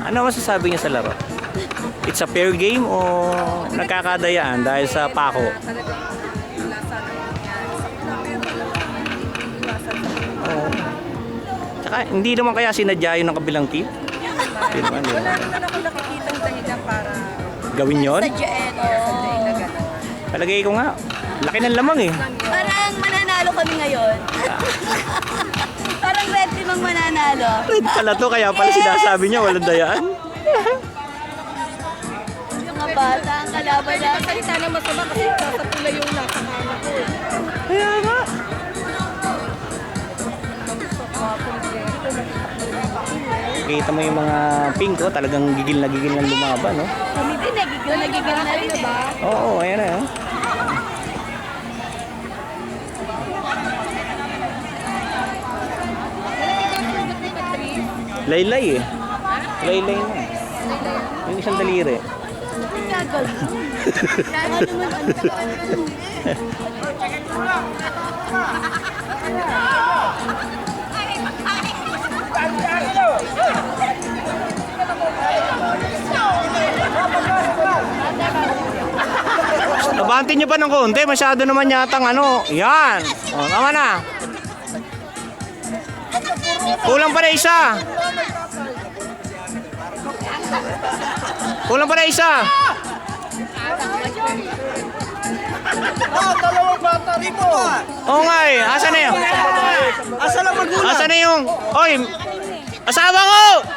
Ano masasabi niyo sa laro? It's a fair game o nagkakadayaan dahil sa pako? Oo. Tsaka hindi naman kaya sinadya yun ng kabilang team? Hindi naman, di ba? Wala naman ako nakikitang dahilan para Gawin yun? sadyain na gano'n. Palagay ko nga, laki ng lamang eh. Parang mananalo kami ngayon. Parang red team ang mananalo. Red pala to, kaya pala sinasabi niya walang dayaan. Yung mga bata, ang kalaban natin. Salita na masama kasi sa pula yung nasa kanya ko. Kaya nga. Kita mo yung mga pink, oh, talagang gigil na lumaban, no? Kami din, nagigil na rin eh. Oo, ayan na, oh. Laylay eh. Laylay na. Yung isang daliri. Ang gagawin. Kaya naman Nabantin nyo pa ng konti, masyado naman yatang ano. Yan. O, tama na. Kulang pa na isa. Kulang pa na isa. Dalawang bata rito. Oo nga eh. Asa na yun? Asa lang magulang? Asa na yung... Oy! Asawa ko!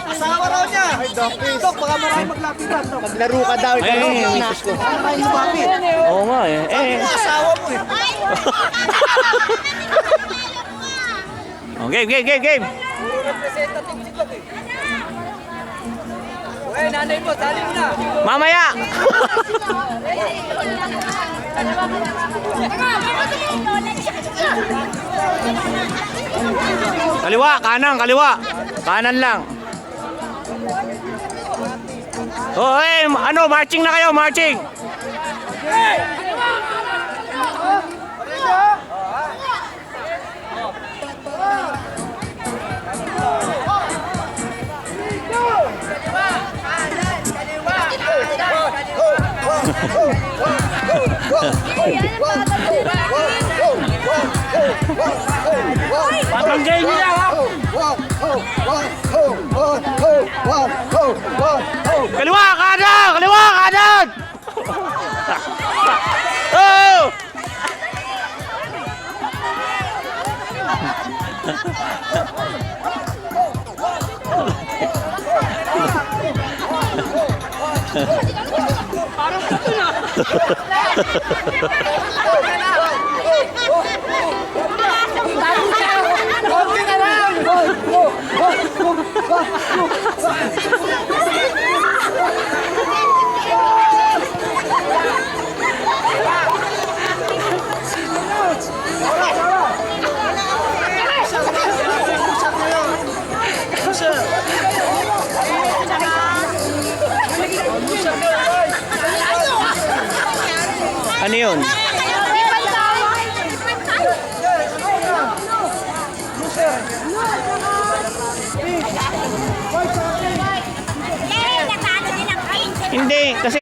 Asawa raw niya. Ay, Dok, baka maraming maglapitan. Maglaro ka daw. Ay, misis ko. Baka maraming lumapit. Oo nga eh. Asawa mo eh. Oh, game. Puro representative si Dok eh. Uy, nanay mo, dali mo na. Mamaya! Kaliwa, kaliwa. Kanan lang. Oh, ano, marching na kayo, marching. Patanggay niya ha. Kaliwa, kanan. Oh! Parang ito na. Konti na lang. Ano yun? Hindi, kasi